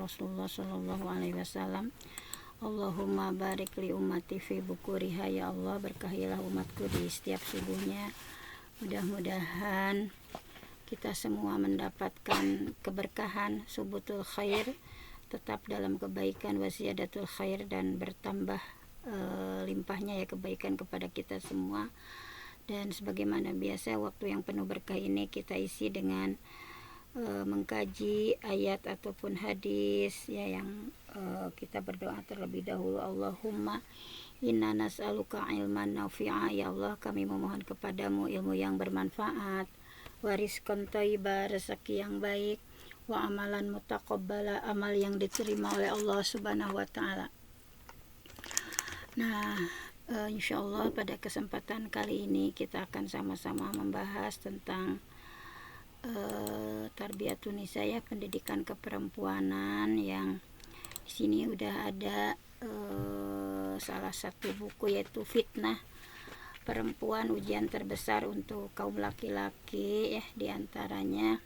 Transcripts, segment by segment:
Rasulullah sallallahu alaihi wasallam. Allahumma barik li ummati fi bukuriha, ya Allah berkahilah umatku di setiap subuhnya. Mudah-mudahan kita semua mendapatkan keberkahan, subutul khair, tetap dalam kebaikan, wasiyadatul khair, dan bertambah limpahnya ya kebaikan kepada kita semua. Dan sebagaimana biasa, waktu yang penuh berkah ini kita isi dengan mengkaji ayat ataupun hadis ya, yang kita berdoa terlebih dahulu. Allahumma inna nas'aluka ilman nafi'a, ya Allah kami memohon kepadamu ilmu yang bermanfaat, warizqan thayyiba, rezeki yang baik, wa amalan mutaqabbala, amal yang diterima oleh Allah Subhanahu wa taala. Nah, insyaallah pada kesempatan kali ini kita akan sama-sama membahas tentang tarbiyatun nisa ya, pendidikan keperempuanan, yang di sini udah ada salah satu buku yaitu Fitnah Perempuan, Ujian Terbesar untuk Kaum Laki-laki ya, diantaranya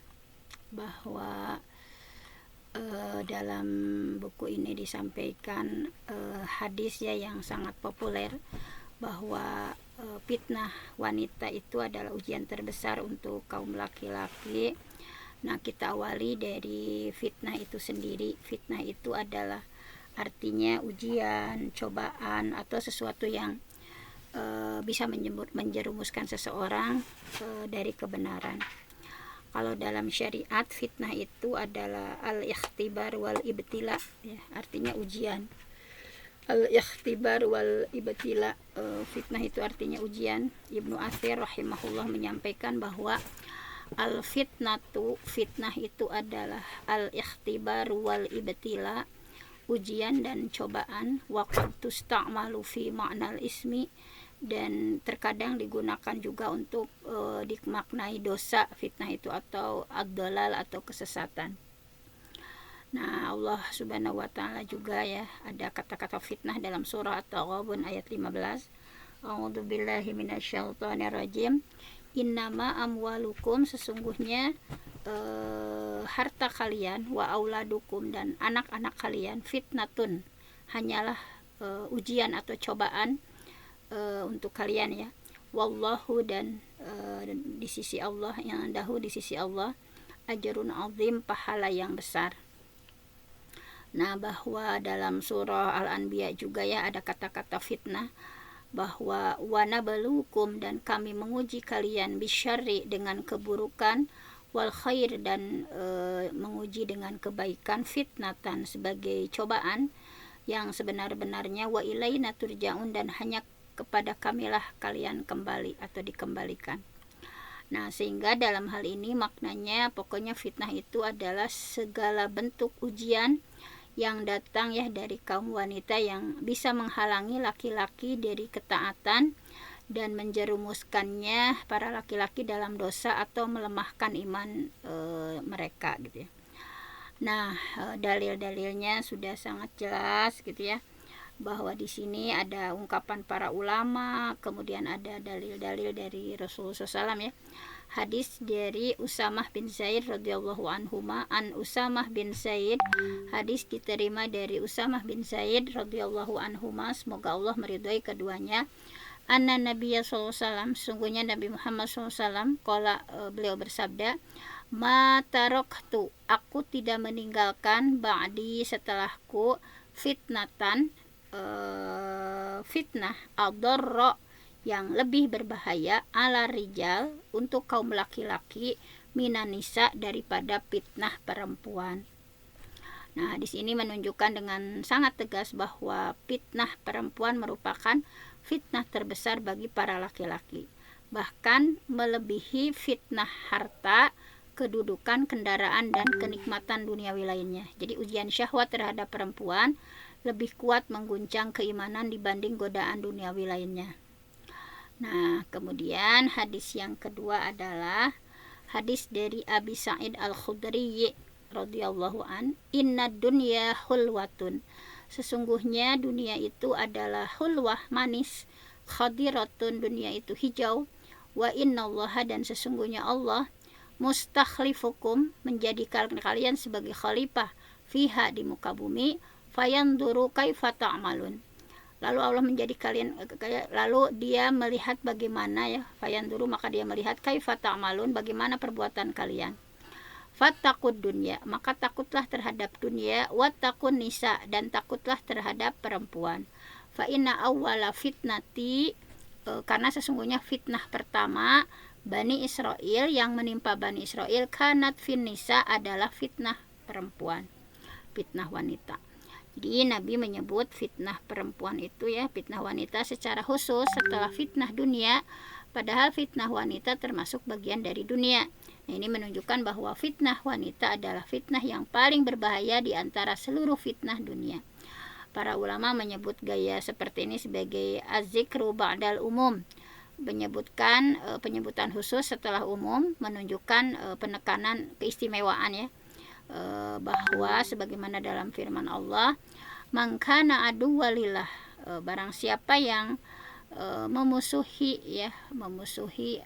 bahwa dalam buku ini disampaikan hadis ya yang sangat populer bahwa fitnah wanita itu adalah ujian terbesar untuk kaum laki-laki. Nah, kita awali dari fitnah itu sendiri. Fitnah itu adalah artinya ujian, cobaan, atau sesuatu yang bisa menjerumuskan seseorang dari kebenaran. Kalau dalam syariat, fitnah itu adalah al-ikhtibar wal ibtila ya, artinya ujian. Al-ikhtibar wal ibtila, fitnah itu artinya ujian. Ibnu Athir rahimahullah menyampaikan bahwa al-fitnatu, fitnah itu adalah al-ikhtibar wal ibtila, ujian dan cobaan. Wa qad tusta'malu fi ma'nal ismi, dan terkadang digunakan juga untuk dimaknai dosa fitnah itu, atau ad-dhalal atau kesesatan. Nah, Allah Subhanahu wa taala juga ya ada kata-kata fitnah dalam surah At-Taghabun ayat 15. A'udzubillahi minasyaitonirrajim. Innama amwalukum, sesungguhnya harta kalian, wa auladukum, dan anak-anak kalian, fitnatun, hanyalah ujian atau cobaan untuk kalian ya. Wallahu, dan di sisi Allah, yang dahu di sisi Allah, ajrun azim, pahala yang besar. Nah, bahwa dalam surah Al-Anbiya juga ya ada kata-kata fitnah, bahwa wanabalukum, dan kami menguji kalian, bisyarri, dengan keburukan, wal khair, dan menguji dengan kebaikan, fitnatan, sebagai cobaan yang sebenar-benarnya, wa ilaina turja'un, dan hanya kepada kamilah kalian kembali atau dikembalikan. Nah, sehingga dalam hal ini maknanya pokoknya fitnah itu adalah segala bentuk ujian yang datang ya dari kaum wanita yang bisa menghalangi laki-laki dari ketaatan dan menjerumuskannya para laki-laki dalam dosa atau melemahkan iman mereka gitu ya. Nah, dalil-dalilnya sudah sangat jelas gitu ya, bahwa di sini ada ungkapan para ulama, kemudian ada dalil-dalil dari Rasulullah SAW ya. Hadis dari Usamah bin Zaid radhiyallahu anhuma, an Usamah bin Zaid, hadis diterima dari Usamah bin Zaid radhiyallahu anhuma, semoga Allah meridhai keduanya. Anna Nabiya sallallahu alaihi wasallam, sungguhnya Nabi Muhammad sallallahu alaihi wasallam, qala, beliau bersabda, ma taraktu, aku tidak meninggalkan, ba'di, setelahku, fitnatan, fitnah, ad-dharra, yang lebih berbahaya, ala rijal, untuk kaum laki-laki, minan nisa, daripada fitnah perempuan. Nah, di sini menunjukkan dengan sangat tegas bahwa fitnah perempuan merupakan fitnah terbesar bagi para laki-laki, bahkan melebihi fitnah harta, kedudukan, kendaraan, dan kenikmatan duniawi lainnya. Jadi ujian syahwat terhadap perempuan lebih kuat mengguncang keimanan dibanding godaan duniawi lainnya. Nah, kemudian hadis yang kedua adalah hadis dari Abi Sa'id Al-Khudri radhiyallahu an, inna dunya hulwatun, sesungguhnya dunia itu adalah hulwah, manis, khadiratun, dunia itu hijau, wa innallaha, dan sesungguhnya Allah, mustakhlifukum, menjadikan kalian sebagai khalifah, fiha di muka bumi, fayanduru kaifa ta'malun. Lalu Allah menjadi kalian, lalu dia melihat bagaimana ya, fayanduru maka dia melihat kaifa ta'malun, bagaimana perbuatan kalian. Fattaqud dunya, maka takutlah terhadap dunia, wattaqun nisa, dan takutlah terhadap perempuan. Fa inna awwala fitnati, karena sesungguhnya fitnah pertama Bani Israel yang menimpa Bani Israel, kanat fin nisa, adalah fitnah perempuan, fitnah wanita. Jadi Nabi menyebut fitnah perempuan itu ya, fitnah wanita secara khusus setelah fitnah dunia, padahal fitnah wanita termasuk bagian dari dunia. Nah, ini menunjukkan bahwa fitnah wanita adalah fitnah yang paling berbahaya di antara seluruh fitnah dunia. Para ulama menyebut gaya seperti ini sebagai az-zikru ba'dal umum, menyebutkan penyebutan khusus setelah umum, menunjukkan penekanan keistimewaan ya, bahwa sebagaimana dalam firman Allah, man kana aduwalillah, barang siapa yang memusuhi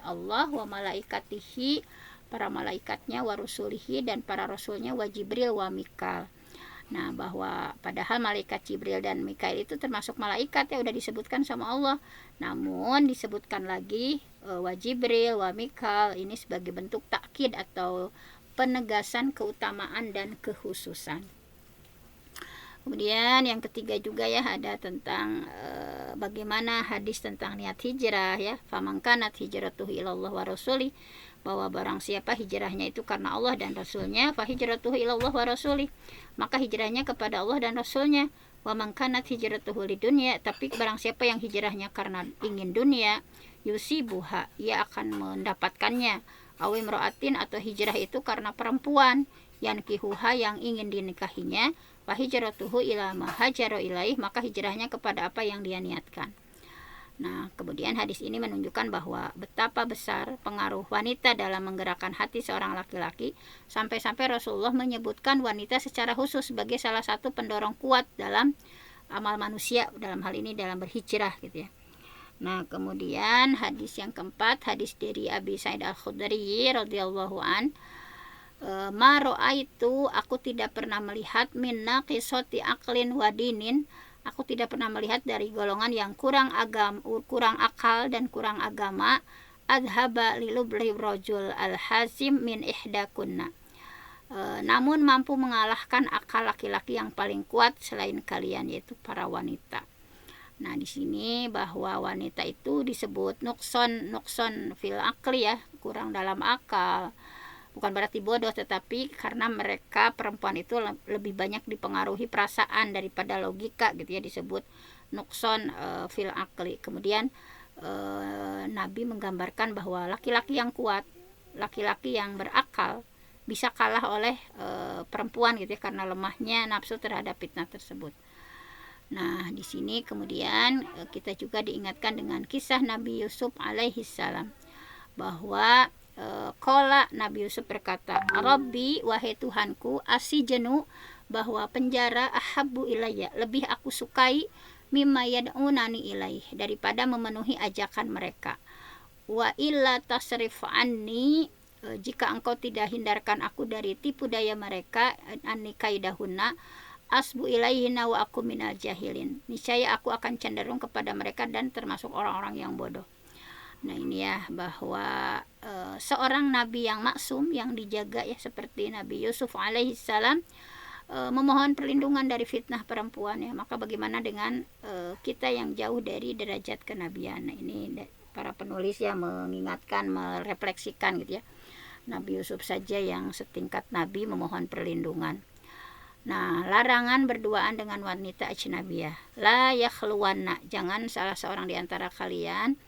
Allah wa malaikatihi, para malaikatnya, wa rusulihi, dan para rasulnya, wa Jibril wa Mikal. Nah, bahwa padahal malaikat Jibril dan Mikail itu termasuk malaikat ya, udah disebutkan sama Allah. Namun disebutkan lagi wa Jibril wa Mikal ini sebagai bentuk takkid atau penegasan keutamaan dan kekhususan. Kemudian yang ketiga juga ya, ada tentang bagaimana hadis tentang niat hijrah ya, famangkanat hijratuhu ilallah wa rasuli, bahwa barang siapa hijrahnya itu karena Allah dan Rasulnya, fa hijratuhu ilallah wa rasuli, maka hijrahnya kepada Allah dan Rasulnya. Wa man kanat hijratuhu lidunya, tapi barang siapa yang hijrahnya karena ingin dunia, yusibuha, ia akan mendapatkannya. Awi imra'atin, atau hijrah itu karena perempuan, yang kihuha, yang ingin dinikahinya, fa hijratuhu ila ma hajara ilaih, maka hijrahnya kepada apa yang dia niatkan. Nah, kemudian hadis ini menunjukkan bahwa betapa besar pengaruh wanita dalam menggerakkan hati seorang laki-laki, sampai-sampai Rasulullah menyebutkan wanita secara khusus sebagai salah satu pendorong kuat dalam amal manusia, dalam hal ini dalam berhijrah gitu ya. Nah, kemudian hadis yang keempat, hadis dari Abi Sa'id Al-Khudri radhiyallahu an, ma ra'aitu, aku tidak pernah melihat min naqisati aqlin wa dinin, aku tidak pernah melihat dari golongan yang kurang akal dan kurang agama, adhaba lilubli rajul al-hazim min ihdakunna, namun mampu mengalahkan akal laki-laki yang paling kuat selain kalian, yaitu para wanita. Nah, di sini bahwa wanita itu disebut nukson fil akli ya, kurang dalam akal. Bukan berarti bodoh, tetapi karena mereka perempuan itu lebih banyak dipengaruhi perasaan daripada logika gitu ya, disebut nukson fil akli. Kemudian Nabi menggambarkan bahwa laki-laki yang kuat, laki-laki yang berakal bisa kalah oleh perempuan gitu ya, karena lemahnya nafsu terhadap fitnah tersebut. Nah, di sini kemudian kita juga diingatkan dengan kisah Nabi Yusuf alaihi salam, bahwa Qala, Nabi Yusuf berkata, Rabbi, wahai Tuhanku, asijenu, bahwa penjara, ahabbu ilayya, lebih aku sukai, mimma yad'unani ilaih, daripada memenuhi ajakan mereka. Wa illa tasrif anni, jika engkau tidak hindarkan aku dari tipu daya mereka, anni kaidahunna, asbu ilaihina wa aku minal jahilin, niscaya aku akan cenderung kepada mereka dan termasuk orang-orang yang bodoh. Nah, ini ya, bahwa seorang nabi yang maksum, yang dijaga ya, seperti Nabi Yusuf alaihi salam, memohon perlindungan dari fitnah perempuan ya, maka bagaimana dengan kita yang jauh dari derajat kenabian. Nah, ini para penulis ya mengingatkan, merefleksikan gitu ya, Nabi Yusuf saja yang setingkat nabi memohon perlindungan. Nah, larangan berduaan dengan wanita ajnabiyah, la yakhluwanna, jangan salah seorang di antara kalian,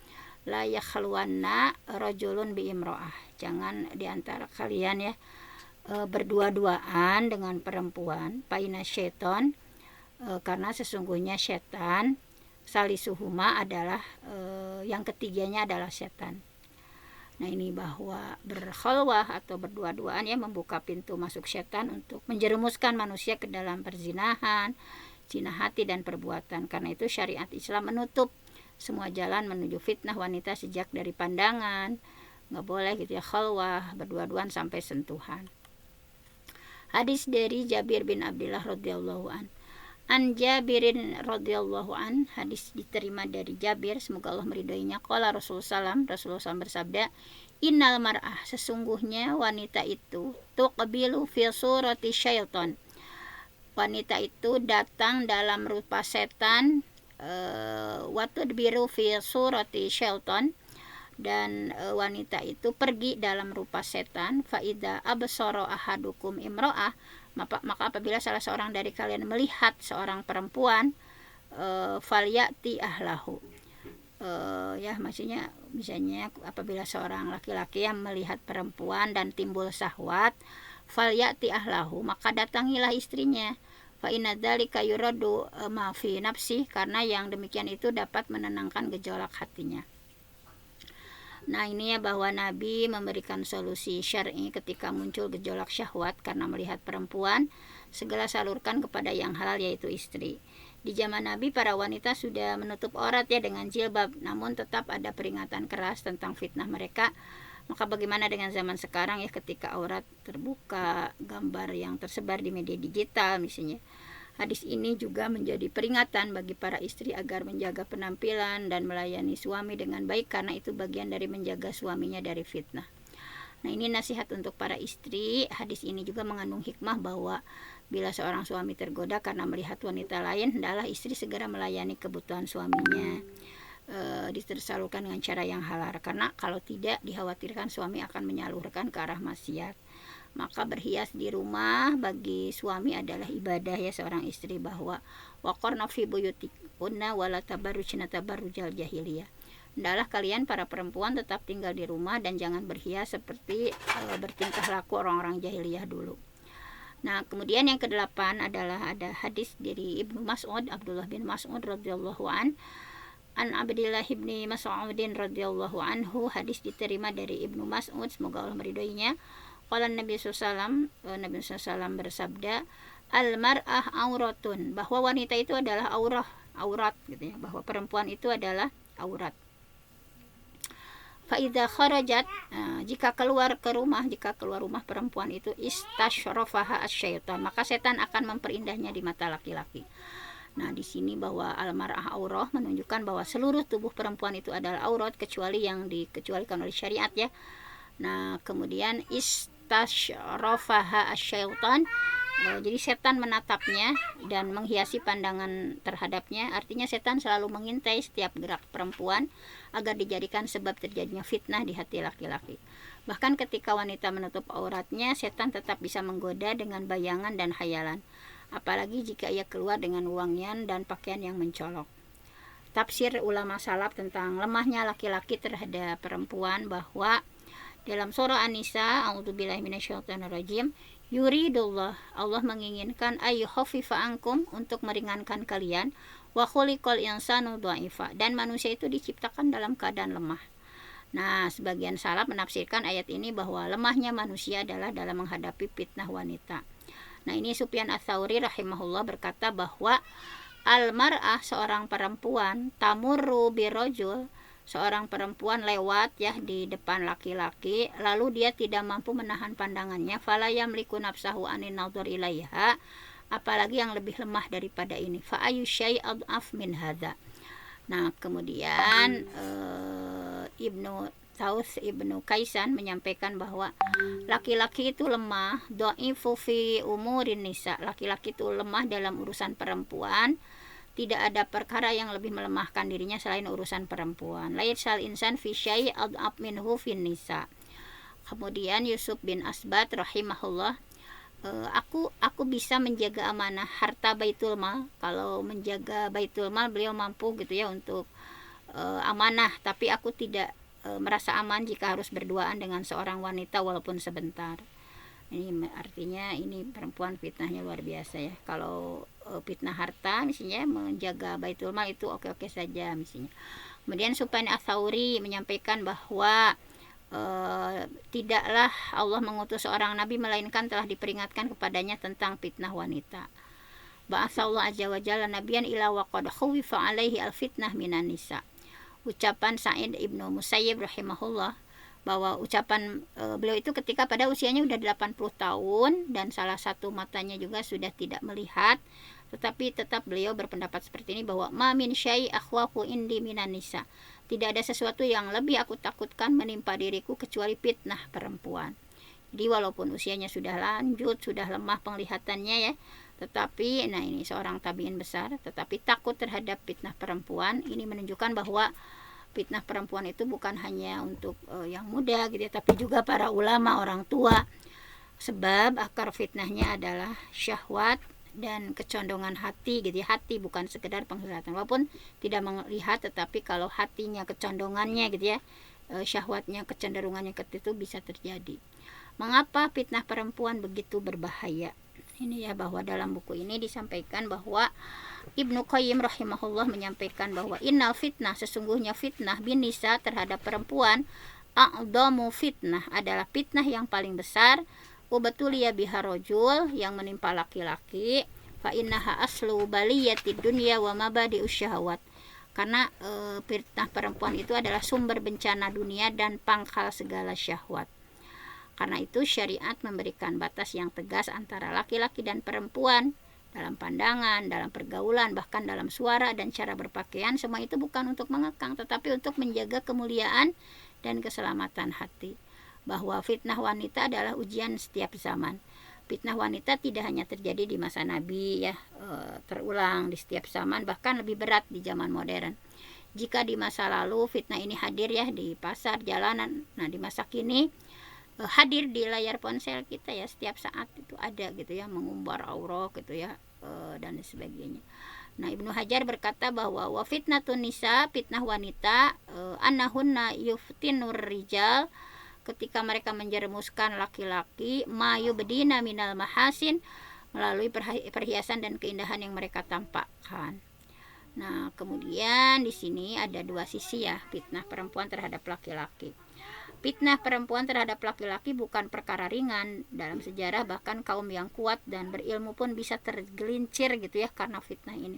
la yakhluwanna rajulun bi imro'ah, jangan di antara kalian ya berdua-duaan dengan perempuan, paina syaiton, karena sesungguhnya setan, salisuhuma adalah yang ketiganya adalah setan. Nah, ini bahwa berkhalwah atau berdua-duaan ya membuka pintu masuk setan untuk menjerumuskan manusia ke dalam perzinahan, zina hati dan perbuatan. Karena itu syariat Islam menutup semua jalan menuju fitnah wanita sejak dari pandangan, nggak boleh gitu ya khalwah, berdua-duaan sampai sentuhan. Hadis dari Jabir bin Abdullah radhiyallahu an. An Jabirin radhiyallahu an, hadis diterima dari Jabir, semoga Allah meridhoinya. Qala Rasulullah SAW bersabda, innal mar'ah, sesungguhnya wanita itu, tuqbilu fi surati syaitan, wanita itu datang dalam rupa setan, wa tudbiru fi surati syaitan, dan wanita itu pergi dalam rupa setan. Faida absara ahadukum imro'ah, maka apabila salah seorang dari kalian melihat seorang perempuan, falyati ahlahu, ya maksudnya misalnya apabila seorang laki-laki yang melihat perempuan dan timbul syahwat, falyati ahlahu, maka datangilah istrinya. Fa inna dzalika yuradu ma fi nafsi, karena yang demikian itu dapat menenangkan gejolak hatinya. Nah ini ya, bahwa Nabi memberikan solusi syar'i ketika muncul gejolak syahwat karena melihat perempuan, segera salurkan kepada yang halal, yaitu istri. Di zaman Nabi para wanita sudah menutup aurat ya dengan jilbab, namun tetap ada peringatan keras tentang fitnah mereka. Maka bagaimana dengan zaman sekarang ya, ketika aurat terbuka, gambar yang tersebar di media digital misalnya. Hadis ini juga menjadi peringatan bagi para istri agar menjaga penampilan dan melayani suami dengan baik, karena itu bagian dari menjaga suaminya dari fitnah. Nah ini nasihat untuk para istri. Hadis ini juga mengandung hikmah bahwa bila seorang suami tergoda karena melihat wanita lain, hendaklah istri segera melayani kebutuhan suaminya, ditersalurkan dengan cara yang halal, karena kalau tidak dikhawatirkan suami akan menyalurkan ke arah maksiat. Maka berhias di rumah bagi suami adalah ibadah ya seorang istri, bahwa waqarna fi buyutikunna wala tabarrujna tabarrujal jahiliyah. Hendaklah kalian para perempuan tetap tinggal di rumah dan jangan berhias seperti bertingkah laku orang-orang jahiliyah dulu. Nah, kemudian yang kedelapan adalah ada hadis dari Ibnu Mas'ud, Abdullah bin Mas'ud radhiyallahu an Abdillah bin Mas'udin radhiyallahu anhu, hadis diterima dari Ibnu Mas'ud, semoga Allah meridhoinya. Qala Nabi SAW, Nabi SAW bersabda, al-mar'ah auratun, bahwa wanita itu adalah aurat gitu ya, bahwa perempuan itu adalah aurat. Fa idza kharajat, jika keluar rumah perempuan itu, istashrafaha asyaitan, maka setan akan memperindah,nya di mata laki-laki. Nah, di sini bahwa al-mar'ah aurah menunjukkan bahwa seluruh tubuh perempuan itu adalah aurat kecuali yang dikecualikan oleh syariat ya. Nah, kemudian istashrafaha asyaitan, jadi setan menatapnya dan menghiasi pandangan terhadapnya. Artinya setan selalu mengintai setiap gerak perempuan agar dijadikan sebab terjadinya fitnah di hati laki-laki. Bahkan ketika wanita menutup auratnya, setan tetap bisa menggoda dengan bayangan dan hayalan, apalagi jika ia keluar dengan wangian dan pakaian yang mencolok. Tafsir ulama salaf tentang lemahnya laki-laki terhadap perempuan, bahwa dalam surah An-Nisa, a'udzubillahi minasyaitonirrajim, yuridullah, Allah menginginkan ayyukhaffifa ankum, untuk meringankan kalian, wa khuliqal insanu dha'ifa, dan manusia itu diciptakan dalam keadaan lemah. Nah, sebagian salaf menafsirkan ayat ini bahwa lemahnya manusia adalah dalam menghadapi fitnah wanita. Nah, ini Sufyan Ats-Tsauri rahimahullah berkata bahwa al-mar'ah, seorang perempuan, tamurru birrajul, seorang perempuan lewat ya di depan laki-laki, lalu dia tidak mampu menahan pandangannya, fala yamliku nafsahu anin nadhar ilaiha, apalagi yang lebih lemah daripada ini, fa ayu syai' ad'af min hadza. Nah, kemudian Ibnu Kaisan menyampaikan bahwa laki-laki itu lemah, dha'ifu fi umurin nisa, laki-laki itu lemah dalam urusan perempuan. Tidak ada perkara yang lebih melemahkan dirinya selain urusan perempuan. Laitsal insan fi syai' ad'af minhu fin nisa. Kemudian Yusuf bin Asbat rahimahullah, aku bisa menjaga amanah harta Baitul Mal. Kalau menjaga Baitul Mal beliau mampu gitu ya untuk amanah, tapi aku tidak merasa aman jika harus berduaan dengan seorang wanita walaupun sebentar. Ini artinya ini perempuan fitnahnya luar biasa ya. Kalau fitnah harta misalnya, menjaga Baitul Mal itu oke-oke saja misalnya. Kemudian Sufyan Ats-Tsauri menyampaikan bahwa tidaklah Allah mengutus seorang nabi melainkan telah diperingatkan kepadanya tentang fitnah wanita. Ba'atsallahu azza wa jalla nabiyyan ila wa qad khuwifa alaihi al-fitnah minan nisa. Ucapan Sa'id Ibnu Musayyib rahimahullah, bahwa ucapan beliau itu ketika pada usianya udah 80 tahun dan salah satu matanya juga sudah tidak melihat, tetapi tetap beliau berpendapat seperti ini bahwa ma min syai akhwafu indi minan nisa. Tidak ada sesuatu yang lebih aku takutkan menimpa diriku kecuali fitnah perempuan. Jadi walaupun usianya sudah lanjut, sudah lemah penglihatannya ya, tetapi nah ini seorang tabiin besar tetapi takut terhadap fitnah perempuan. Ini menunjukkan bahwa fitnah perempuan itu bukan hanya untuk yang muda gitu ya, tapi juga para ulama, orang tua. Sebab akar fitnahnya adalah syahwat dan kecondongan hati gitu ya. Hati bukan sekedar penglihatan, walaupun tidak melihat, tetapi kalau hatinya kecondongannya gitu ya, syahwatnya kecenderungannya ke itu bisa terjadi. Mengapa fitnah perempuan begitu berbahaya? Ini ya, bahwa dalam buku ini disampaikan bahwa Ibnu Qayyim rahimahullah menyampaikan bahwa innal fitnah, sesungguhnya fitnah bin nisa terhadap perempuan, a'dhamu fitnah, adalah fitnah yang paling besar, ubatuliya biha rajul, yang menimpa laki-laki, fa innaha aslu baliyatid dunya wa mabadi'us syahawat. Karena fitnah perempuan itu adalah sumber bencana dunia dan pangkal segala syahwat. Karena itu syariat memberikan batas yang tegas antara laki-laki dan perempuan dalam pandangan, dalam pergaulan, bahkan dalam suara dan cara berpakaian. Semua itu bukan untuk mengekang, tetapi untuk menjaga kemuliaan dan keselamatan hati. Bahwa fitnah wanita adalah ujian setiap zaman. Fitnah wanita tidak hanya terjadi di masa Nabi ya, terulang di setiap zaman, bahkan lebih berat di zaman modern. Jika di masa lalu fitnah ini hadir ya di pasar, jalanan, nah di masa kini hadir di layar ponsel kita ya, setiap saat itu ada gitu ya, mengumbar aurat gitu ya, dan sebagainya. Nah, Ibnu Hajar berkata bahwa wa fitnatun nisa, fitnah wanita, annahunna yuftinur rijal, ketika mereka menjerumuskan laki-laki, ma yubdina minal mahasin, melalui perhiasan dan keindahan yang mereka tampakkan. Nah, kemudian di sini ada dua sisi ya, fitnah perempuan terhadap laki-laki. Fitnah perempuan terhadap laki-laki bukan perkara ringan. Dalam sejarah bahkan kaum yang kuat dan berilmu pun bisa tergelincir gitu ya karena fitnah ini.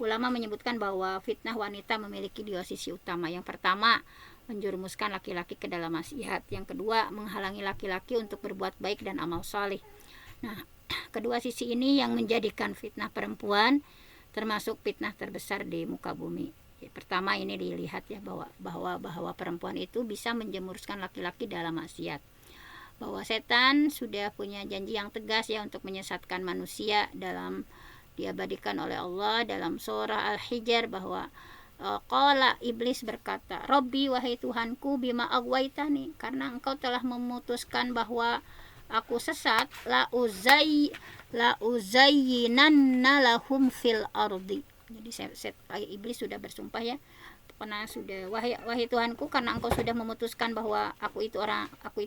Ulama menyebutkan bahwa fitnah wanita memiliki dua sisi utama. Yang pertama, menjerumuskan laki-laki ke dalam maksiat. Yang kedua, menghalangi laki-laki untuk berbuat baik dan amal saleh. Nah, kedua sisi ini yang menjadikan fitnah perempuan termasuk fitnah terbesar di muka bumi. Pertama ini dilihat ya bahwa perempuan itu bisa menjerumuskan laki-laki dalam maksiat. Bahwa setan sudah punya janji yang tegas ya untuk menyesatkan manusia, dalam diabadikan oleh Allah dalam surah Al-Hijr bahwa qala, iblis berkata, Robbi, wahai Tuhanku, bima aghwaytani, karena engkau telah memutuskan bahwa aku sesat, la uzayyinanna lahum fil ardi. Jadi iblis sudah bersumpah ya, karena sudah wahai Tuhanku, karena engkau sudah memutuskan bahwa aku itu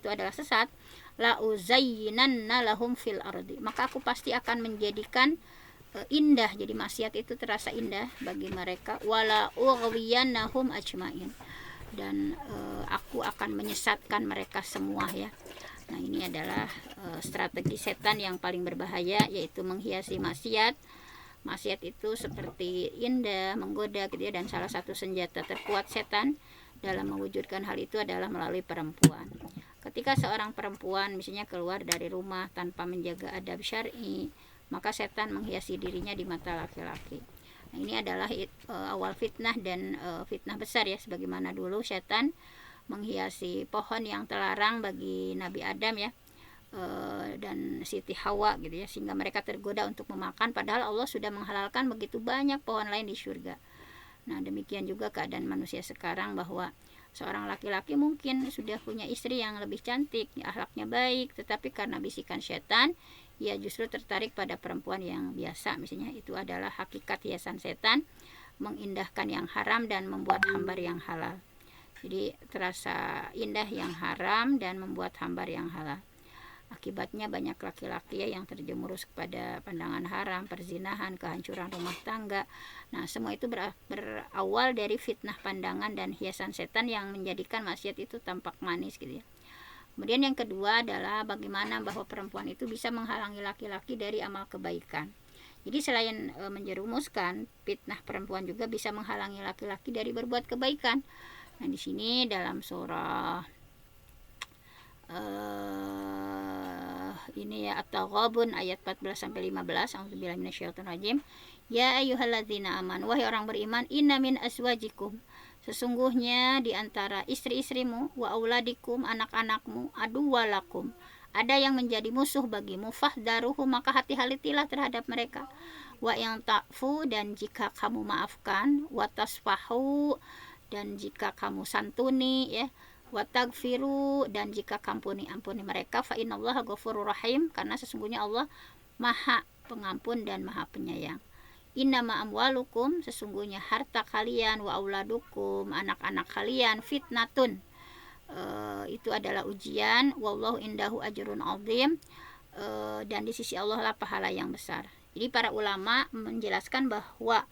adalah sesat, la uzayyinanna lahum fil ardi, maka aku pasti akan menjadikan indah, jadi maksiat itu terasa indah bagi mereka, wala ughwiyannahum ajmain, dan aku akan menyesatkan mereka semua ya. Nah, ini adalah strategi setan yang paling berbahaya, yaitu menghiasi maksiat. Maksiat itu seperti indah, menggoda gitu ya, dan salah satu senjata terkuat setan dalam mewujudkan hal itu adalah melalui perempuan. Ketika seorang perempuan misalnya keluar dari rumah tanpa menjaga adab syar'i, maka setan menghiasi dirinya di mata laki-laki. Nah, ini adalah awal fitnah dan fitnah besar ya, sebagaimana dulu setan menghiasi pohon yang terlarang bagi Nabi Adam ya, dan Siti Hawa gitu ya, sehingga mereka tergoda untuk memakan, padahal Allah sudah menghalalkan begitu banyak pohon lain di surga. Nah, demikian juga keadaan manusia sekarang, bahwa seorang laki-laki mungkin sudah punya istri yang lebih cantik, akhlaknya baik, tetapi karena bisikan setan, ia justru tertarik pada perempuan yang biasa. Misalnya itu adalah hakikat hiasan setan, mengindahkan yang haram dan membuat hambar yang halal. Jadi terasa indah yang haram dan membuat hambar yang halal. Akibatnya banyak laki-laki ya yang terjerumus kepada pandangan haram, perzinahan, kehancuran rumah tangga. Nah, semua itu berawal dari fitnah pandangan dan hiasan setan yang menjadikan maksiat itu tampak manis gitu ya. Kemudian yang kedua adalah bagaimana bahwa perempuan itu bisa menghalangi laki-laki dari amal kebaikan. Jadi selain menjerumuskan, fitnah perempuan juga bisa menghalangi laki-laki dari berbuat kebaikan. Nah, di sini dalam surah Ini ya At-Taghabun ayat 14 sampai 15. A'udzubillahi minasyaitonirrajim. Ya ayyuhalladzina amanu, wahai orang beriman, inna min azwajikum, sesungguhnya di antara istri-istrimu, wa auladikum, anak-anakmu, aduwalakum, ada yang menjadi musuh bagimu, fahdaruhu, maka hati-hatilah terhadap mereka. Wa yang ta'fu, dan jika kamu maafkan, wa tasfahu, dan jika kamu santuni, ya, wa tagfiru, dan jika kamu ampuni mereka, fa innallaha ghafurur rahim, karena sesungguhnya Allah Maha Pengampun dan Maha Penyayang. Innama amwalukum, sesungguhnya harta kalian, wa auladukum, anak-anak kalian, fitnatun, itu adalah ujian, wallahu indahu ajrun azim, dan di sisi Allah lah pahala yang besar. Jadi para ulama menjelaskan bahwa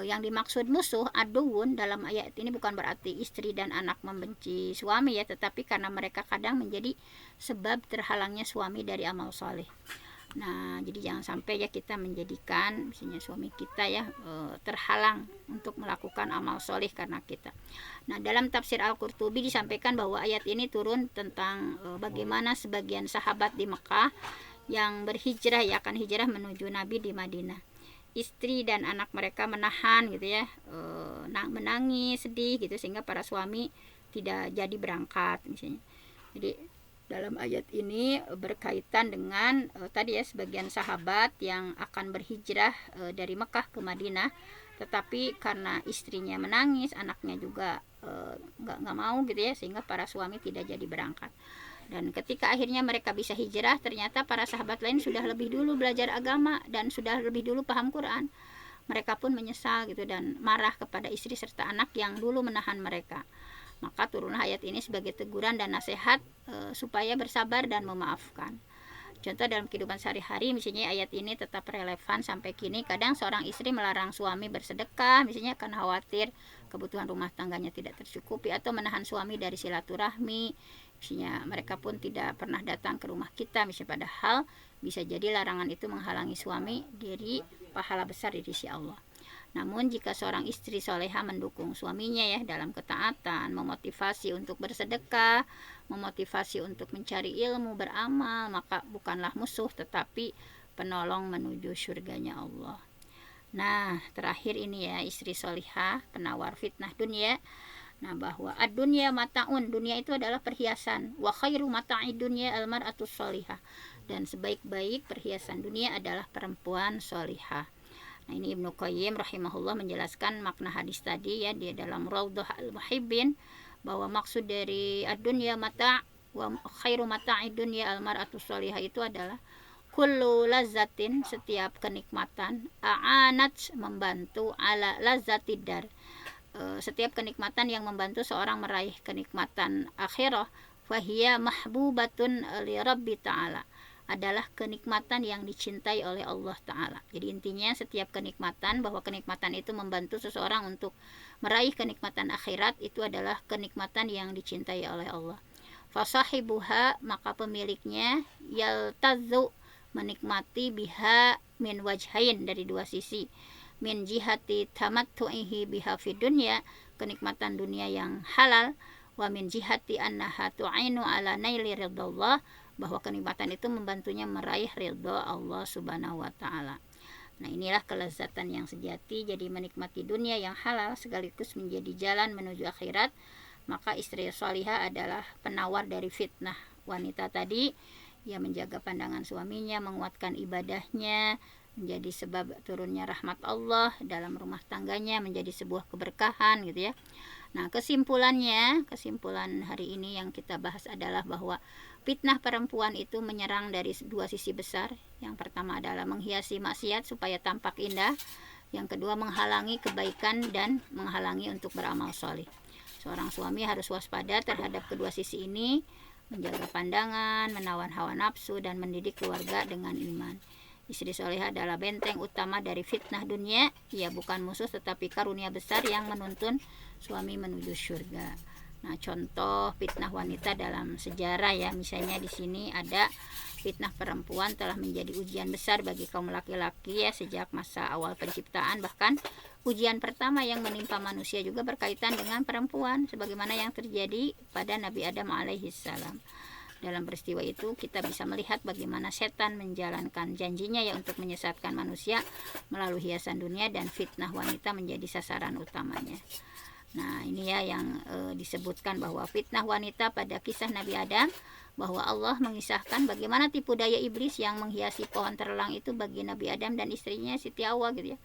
yang dimaksud musuh aduun dalam ayat ini bukan berarti istri dan anak membenci suami ya, tetapi karena mereka kadang menjadi sebab terhalangnya suami dari amal soleh. Nah, jadi jangan sampai ya kita menjadikan misalnya suami kita ya terhalang untuk melakukan amal soleh karena kita. Nah, dalam tafsir Al-Qurtubi disampaikan bahwa ayat ini turun tentang bagaimana sebagian sahabat di Mekah yang berhijrah ya, akan hijrah menuju Nabi di Madinah. Istri dan anak mereka menahan gitu ya, menangis, sedih gitu, sehingga para suami tidak jadi berangkat misalnya. Jadi dalam ayat ini berkaitan dengan tadi ya, sebagian sahabat yang akan berhijrah dari Mekah ke Madinah, tetapi karena istrinya menangis, anaknya juga nggak mau gitu ya, sehingga para suami tidak jadi berangkat. Dan ketika akhirnya mereka bisa hijrah, ternyata para sahabat lain sudah lebih dulu belajar agama dan sudah lebih dulu paham Quran. Mereka pun menyesal gitu dan marah kepada istri serta anak yang dulu menahan mereka. Maka turunlah ayat ini sebagai teguran dan nasihat supaya bersabar dan memaafkan. Contoh dalam kehidupan sehari-hari, misalnya ayat ini tetap relevan sampai kini. Kadang seorang istri melarang suami bersedekah, misalnya karena khawatir kebutuhan rumah tangganya tidak tercukupi, atau menahan suami dari silaturahmi. Misalnya mereka pun tidak pernah datang ke rumah kita, misalnya, padahal bisa jadi larangan itu menghalangi suami dari pahala besar di sisi Allah. Namun jika seorang istri soleha mendukung suaminya ya dalam ketaatan, memotivasi untuk bersedekah, memotivasi untuk mencari ilmu, beramal, maka bukanlah musuh tetapi penolong menuju surganya Allah. Nah, terakhir ini ya, istri solihah penawar fitnah dunia. Nah, bahwa ad-dunya mataun, dunia itu adalah perhiasan. Wa khairu mata'id dunya al-mar'atus solihah, dan sebaik-baik perhiasan dunia adalah perempuan solihah. Nah, ini Ibnu Qayyim rahimahullah menjelaskan makna hadis tadi ya, dia dalam Raudhah al-Muhibbin, bahwa maksud dari ad-dunya mata' wa khairu mata'id dunya al-mar'atus solihah itu adalah kullu lazzatin, setiap kenikmatan, a'anat, membantu, ala lazzatidar, setiap kenikmatan yang membantu seorang meraih kenikmatan akhirah, fahiya mahbubatun li rabbi ta'ala, adalah kenikmatan yang dicintai oleh Allah Ta'ala. Jadi intinya setiap kenikmatan, bahwa kenikmatan itu membantu seseorang untuk meraih kenikmatan akhirat, itu adalah kenikmatan yang dicintai oleh Allah. Fasahibuha, maka pemiliknya, yaltazu, menikmati, biha min wajhain, dari dua sisi. Min jihati tamattu'ihi biha fid dunya, kenikmatan dunia yang halal, wa min jihati annaha tu'inu ala naili ridallah, bahwa kenikmatan itu membantunya meraih ridha Allah Subhanahu wa taala. Nah, inilah kelezatan yang sejati, jadi menikmati dunia yang halal sekaligus menjadi jalan menuju akhirat. Maka istri salihah adalah penawar dari fitnah wanita tadi. Ia menjaga pandangan suaminya, menguatkan ibadahnya, menjadi sebab turunnya rahmat Allah dalam rumah tangganya, menjadi sebuah keberkahan gitu ya. Nah, kesimpulan hari ini yang kita bahas adalah bahwa fitnah perempuan itu menyerang dari dua sisi besar. Yang pertama adalah menghiasi maksiat supaya tampak indah. Yang kedua menghalangi kebaikan dan menghalangi untuk beramal soleh. Seorang suami harus waspada terhadap kedua sisi ini, menjaga pandangan, menawan hawa nafsu, dan mendidik keluarga dengan iman. Istri solehah adalah benteng utama dari fitnah dunia. Ia bukan musuh tetapi karunia besar yang menuntun suami menuju surga. Nah, contoh fitnah wanita dalam sejarah ya, misalnya di sini ada fitnah perempuan telah menjadi ujian besar bagi kaum laki-laki ya sejak masa awal penciptaan. Bahkan ujian pertama yang menimpa manusia juga berkaitan dengan perempuan, sebagaimana yang terjadi pada Nabi Adam alaihissalam. Dalam peristiwa itu kita bisa melihat bagaimana setan menjalankan janjinya ya untuk menyesatkan manusia melalui hiasan dunia, dan fitnah wanita menjadi sasaran utamanya. Nah ini ya yang disebutkan bahwa fitnah wanita pada kisah Nabi Adam, bahwa Allah mengisahkan bagaimana tipu daya iblis yang menghiasi pohon terlang itu bagi Nabi Adam dan istrinya Siti Hawa gitu ya,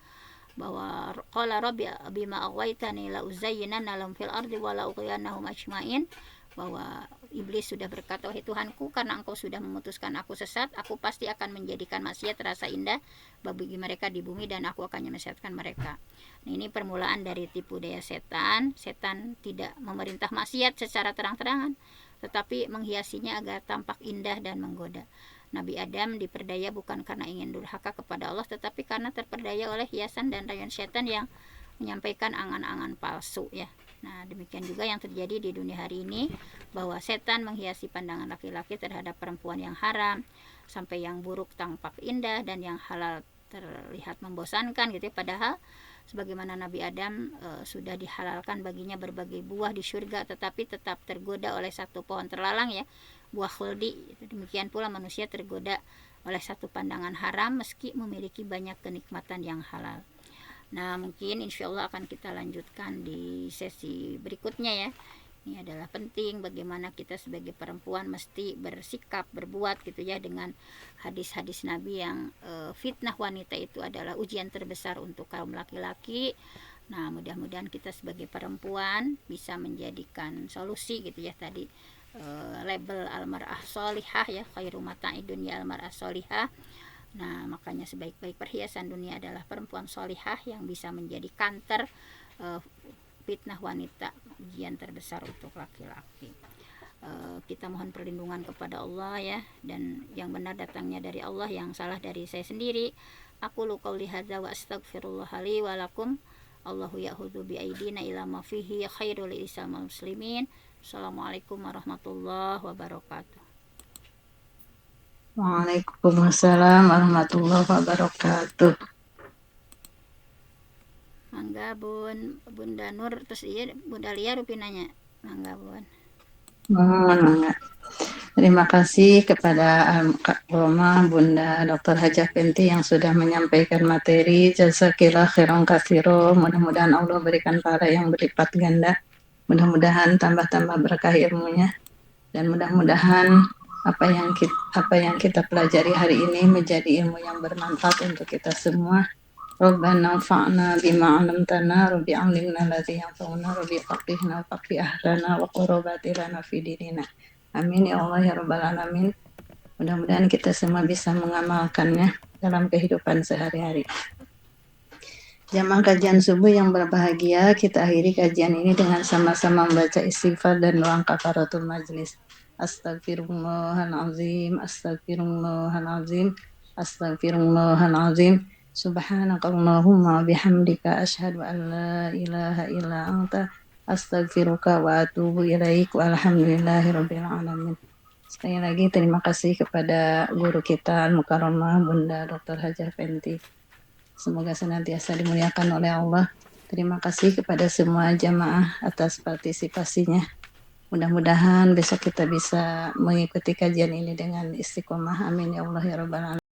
bahwa qala rabbi bima aghwaytani la uzayyinanna lahum fil ardi wa la ughwiyannahum ajmain, bahwa iblis sudah berkata, wahai Tuhanku, karena engkau sudah memutuskan aku sesat, aku pasti akan menjadikan maksiat terasa indah bagi mereka di bumi, dan aku akan menyesatkan mereka. Nah, ini permulaan dari tipu daya setan. Setan tidak memerintah maksiat secara terang-terangan, tetapi menghiasinya agar tampak indah dan menggoda. Nabi Adam diperdaya bukan karena ingin durhaka kepada Allah, tetapi karena terperdaya oleh hiasan dan rayuan setan yang menyampaikan angan-angan palsu ya. Nah demikian juga yang terjadi di dunia hari ini, bahwa setan menghiasi pandangan laki-laki terhadap perempuan yang haram, sampai yang buruk tampak indah dan yang halal terlihat membosankan gitu ya. Padahal sebagaimana Nabi Adam sudah dihalalkan baginya berbagai buah di surga, tetapi tetap tergoda oleh satu pohon terlarang ya, buah khuldi. Demikian pula manusia tergoda oleh satu pandangan haram meski memiliki banyak kenikmatan yang halal. Nah mungkin insya Allah akan kita lanjutkan di sesi berikutnya ya. Ini adalah penting bagaimana kita sebagai perempuan mesti bersikap, berbuat gitu ya, dengan hadis-hadis Nabi yang fitnah wanita itu adalah ujian terbesar untuk kaum laki-laki. Nah mudah-mudahan kita sebagai perempuan bisa menjadikan solusi gitu ya, tadi label almar'ah sholihah ya, khairu mata'i dunya almar'ah sholihah. Nah makanya sebaik-baik perhiasan dunia adalah perempuan sholihah yang bisa menjadi kanter fitnah wanita, ujian terbesar untuk laki-laki. Kita mohon perlindungan kepada Allah ya, dan yang benar datangnya dari Allah, yang salah dari saya sendiri. Aku qauli hadza wa astaghfirullah li wa lakum. Allahu ya'khudhu bi aidina ila ma fihi khairul lisal muslimin. Assalamualaikum warahmatullahi wabarakatuh. Waalaikumsalam warahmatullahi wabarakatuh. Mangga Bun, Bunda Nur, terus iya Bunda Lia rupinanya. Mangga Bun. Enggak. Terima kasih kepada Kak Roma, Bunda Dr. Hajah Fenty yang sudah menyampaikan materi. Jazakillah khairan katsiro. Mudah-mudahan Allah berikan pahala yang berlipat ganda. Mudah-mudahan tambah-tambah berkah ilmunya, dan mudah-mudahan apa yang kita pelajari hari ini menjadi ilmu yang bermanfaat untuk kita semua. Rabbana fa'na bima 'allamtana rabbi 'allimna alladzi yanfa'una rabbi faqihna faqih ahlana wa qurrabati lana fi dinina. Amin ya Allah ya rabbal alamin. Mudah-mudahan kita semua bisa mengamalkannya dalam kehidupan sehari-hari. Jamaah kajian subuh yang berbahagia, kita akhiri kajian ini dengan sama-sama membaca istighfar dan doa kafaratul majlis. Astagfirullahalazim, astagfirullahalazim, astagfirullahalazim. Subhanakallahumma bihamdika asyhadu an la ilaha illa anta astaghfiruka wa atubu ilaik walhamdulillahirabbil alamin. Sekali lagi terima kasih kepada guru kita Al-Mukarramah Bunda Dr. Hajah Fenty. Semoga senantiasa dimuliakan oleh Allah. Terima kasih kepada semua jamaah atas partisipasinya. Mudah-mudahan besok kita bisa mengikuti kajian ini dengan istiqomah. Amin ya Allah ya rabbal alamin.